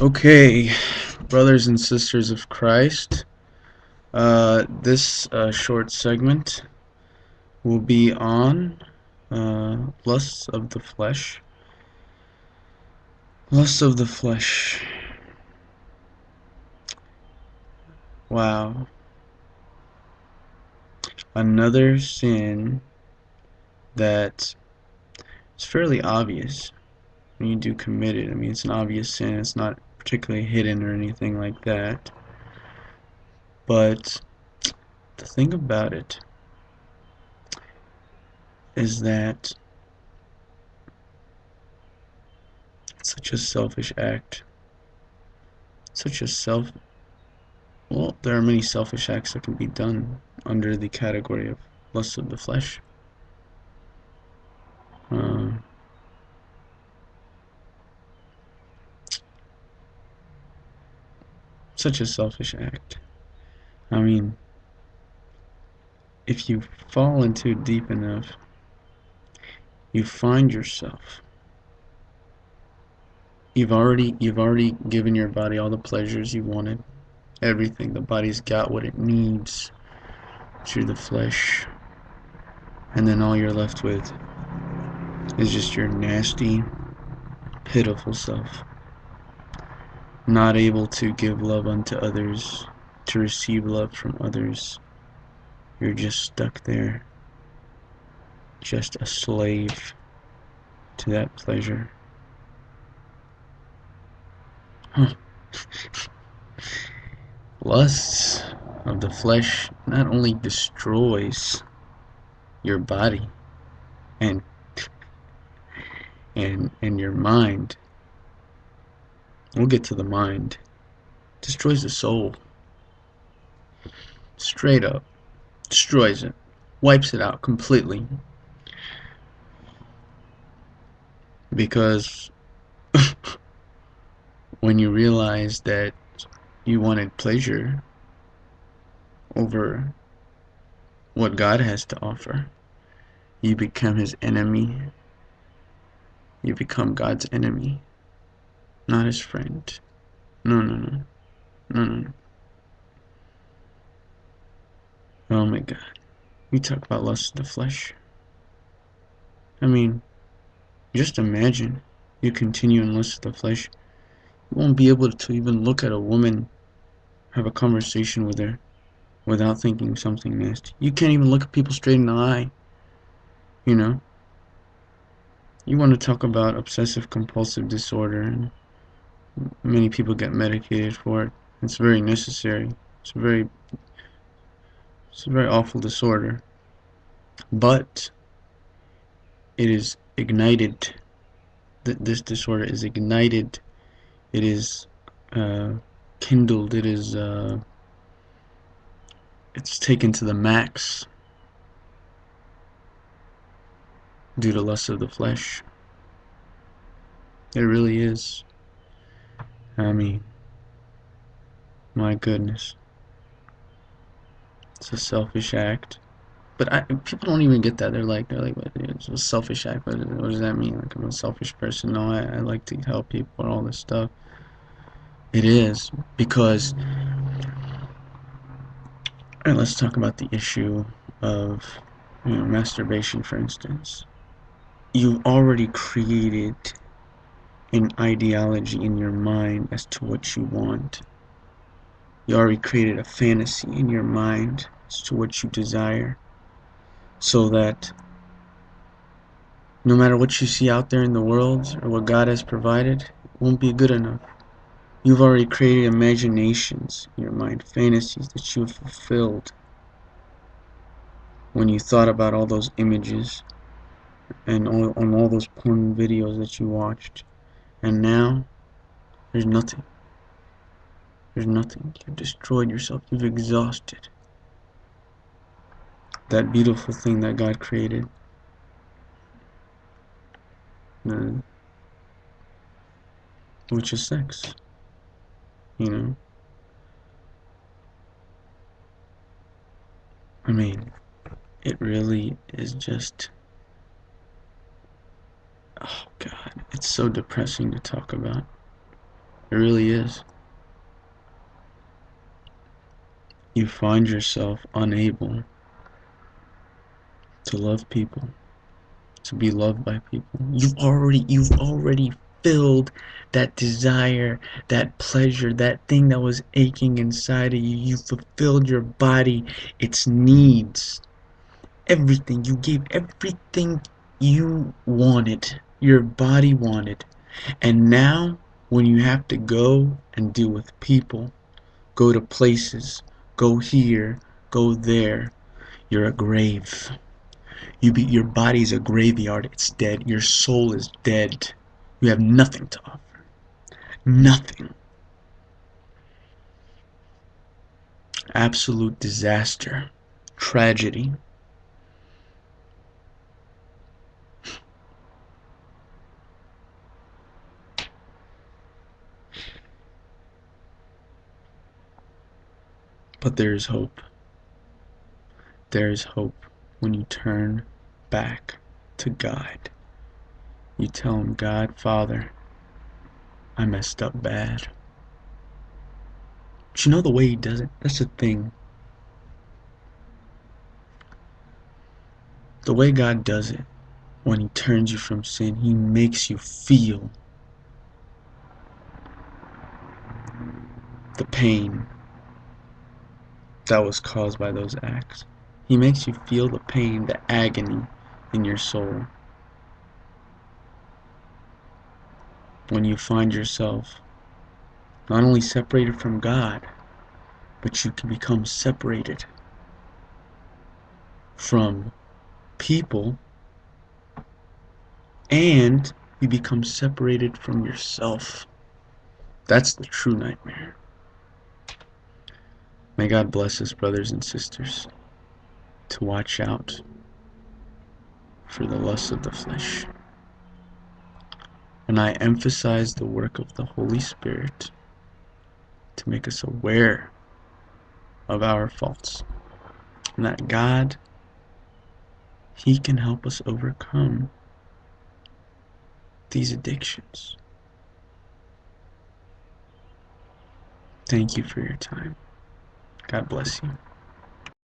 Okay, brothers and sisters of Christ, this short segment will be on lusts of the flesh. Lusts of the flesh. Wow. Another sin that is fairly obvious when you do commit it. I mean, it's an obvious sin. It's not particularly hidden or anything like that. But the thing about it is that it's such a selfish act. Such a Well, there are many selfish acts that can be done under the category of lust of the flesh. Um, Such a selfish act. I mean, if you fall into it deep enough, you find yourself. You've already given your body all the pleasures you wanted. Everything. The body's got what it needs through the flesh. And then all you're left with is just your nasty, pitiful self. Not able to give love unto others, to receive love from others. You're just stuck there, just a slave to that pleasure. Huh. Lusts of the flesh not only destroys your body and and your mind. We'll get to the mind. Destroys the soul. Straight up. Destroys it. Wipes it out completely. Because when you realize that you wanted pleasure over what God has to offer, you become his enemy. You become God's enemy, not his friend. No, no, no. No, no, no. Oh my God. We talk about lust of the flesh. I mean, just imagine you continue in lust of the flesh. You won't be able to even look at a woman, have a conversation with her, without thinking something nasty. You can't even look at people straight in the eye. You know? You want to talk about obsessive compulsive disorder, and many people get medicated for it. It's very necessary. It's a very it's a very awful disorder. But it is ignited. This disorder is ignited. It is kindled. It's taken to the max due to lust of the flesh. It really is. I mean, my goodness. It's a selfish act. But people don't even get that. They're like, what, it's a selfish act. What does that mean? Like, I'm a selfish person. No, I like to help people and all this stuff. It is because, all right, let's talk about the issue of, masturbation, for instance. You've already created an ideology in your mind as to what you want. You already created a fantasy in your mind as to what you desire, so that no matter what you see out there in the world or what God has provided, it won't be good enough. You've already created imaginations in your mind, fantasies that you've fulfilled when you thought about all those images and on all those porn videos that you watched. And now, there's nothing. There's nothing. You've destroyed yourself. You've exhausted that beautiful thing that God created. Uh, which is sex. You know? I mean, it really is just, oh God, it's so depressing to talk about. It really is. You find yourself unable to love people, to be loved by people. You've already filled that desire, that pleasure, that thing that was aching inside of you. You fulfilled your body, its needs, everything. You gave everything you wanted, your body wanted. And now, when you have to go and deal with people, go to places, go here, go there, you're a grave. Your body's a graveyard. It's dead. Your soul is dead. You have nothing to offer. Nothing. Absolute disaster. Tragedy. But there is hope. There is hope when you turn back to God. You tell him, God, Father, I messed up bad. But you know the way he does it? That's the thing. The way God does it, when he turns you from sin, he makes you feel the pain that was caused by those acts. He makes you feel the pain, the agony in your soul when you find yourself not only separated from God, but you can become separated from people, and you become separated from yourself. That's the true nightmare. May God bless us, brothers and sisters, to watch out for the lust of the flesh. And I emphasize the work of the Holy Spirit to make us aware of our faults, and that God, he can help us overcome these addictions. Thank you for your time. God bless you.